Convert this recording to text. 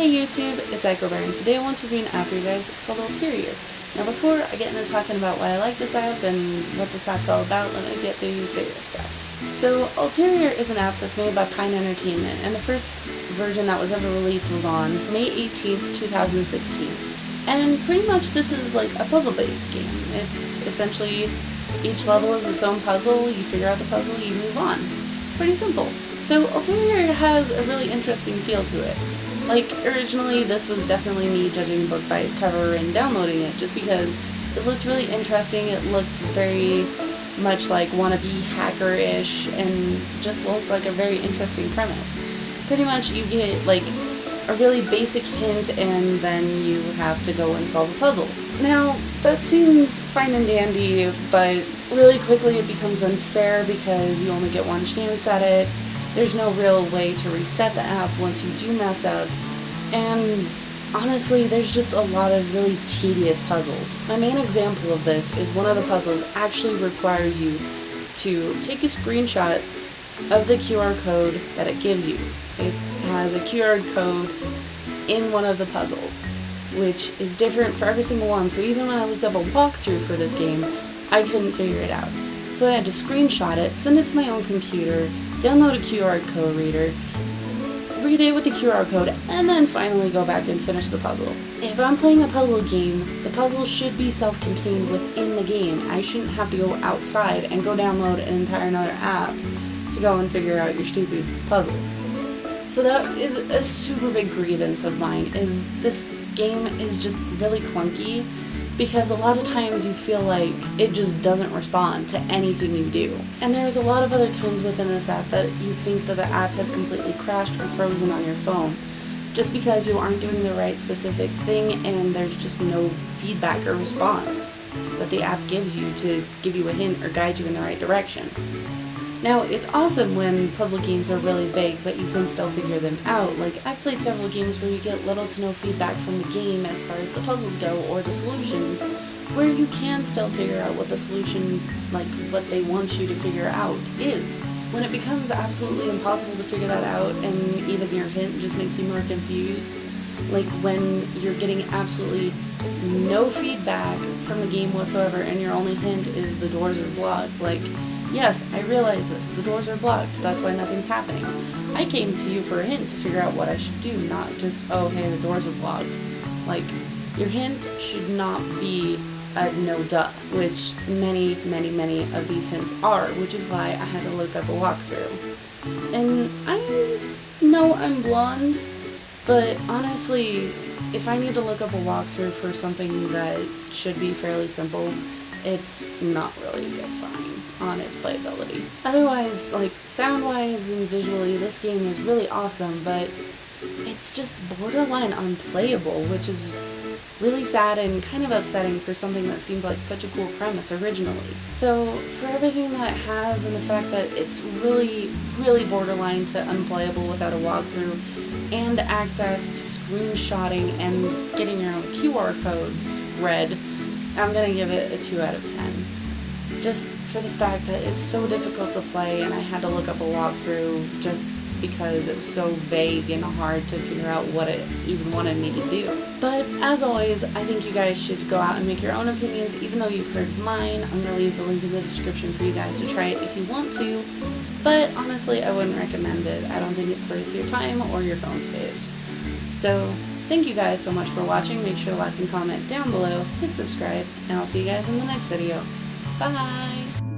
Hey YouTube, it's echobear, and today I want to review an app for you guys. It's called Ulterior. Now before I get into talking about why I like this app and what this app's all about, let me get to the serious stuff. So Ulterior is an app that's made by Pine Entertainment, and the first version that was ever released was on May 18th, 2016. And pretty much this is like a puzzle-based game. It's essentially each level is its own puzzle, you figure out the puzzle, you move on. Pretty simple. So Ulterior has a really interesting feel to it. Like, originally this was definitely me judging the book by its cover and downloading it just because it looked really interesting, it looked very much like wannabe hacker-ish, and just looked like a very interesting premise. Pretty much you get like a really basic hint and then you have to go and solve a puzzle. Now, that seems fine and dandy, but really quickly it becomes unfair because you only get one chance at it. There's no real way to reset the app once you do mess up, and honestly, there's just a lot of really tedious puzzles. My main example of this is one of the puzzles actually requires you to take a screenshot of the QR code that it gives you. It has a QR code in one of the puzzles, which is different for every single one, so even when I looked up a walkthrough for this game, I couldn't figure it out. So I had to screenshot it, send it to my own computer, download a QR code reader, read it with the QR code, and then finally go back and finish the puzzle. If I'm playing a puzzle game, the puzzle should be self-contained within the game. I shouldn't have to go outside and go download an entire another app to go and figure out your stupid puzzle. So that is a super big grievance of mine, is this game is just really clunky, because a lot of times you feel like it just doesn't respond to anything you do. And there's a lot of other times within this app that you think that the app has completely crashed or frozen on your phone, just because you aren't doing the right specific thing and there's just no feedback or response that the app gives you to give you a hint or guide you in the right direction. Now, it's awesome when puzzle games are really vague, but you can still figure them out. Like, I've played several games where you get little to no feedback from the game as far as the puzzles go, or the solutions, where you can still figure out what the solution, like what they want you to figure out, is. When it becomes absolutely impossible to figure that out, and even your hint just makes you more confused, like when you're getting absolutely no feedback from the game whatsoever, and your only hint is the doors are blocked, like, yes, I realize this. The doors are blocked. That's why nothing's happening. I came to you for a hint to figure out what I should do, not just, oh, hey, the doors are blocked. Like, your hint should not be a no duh, which many of these hints are, which is why I had to look up a walkthrough. And I know I'm blonde, but honestly, if I need to look up a walkthrough for something that should be fairly simple, it's not really a good sign on its playability. Otherwise, like, sound-wise and visually, this game is really awesome, but it's just borderline unplayable, which is really sad and kind of upsetting for something that seemed like such a cool premise originally. So, for everything that it has and the fact that it's really borderline to unplayable without a walkthrough, and access to screenshotting and getting your own QR codes read, I'm gonna give it a 2 out of 10. Just for the fact that it's so difficult to play and I had to look up a walkthrough just because it was so vague and hard to figure out what it even wanted me to do. But as always, I think you guys should go out and make your own opinions. Even though you've heard mine, I'm gonna leave the link in the description for you guys to try it if you want to. But honestly, I wouldn't recommend it. I don't think it's worth your time or your phone space. So, thank you guys so much for watching. Make sure to like and comment down below, hit subscribe, and I'll see you guys in the next video. Bye!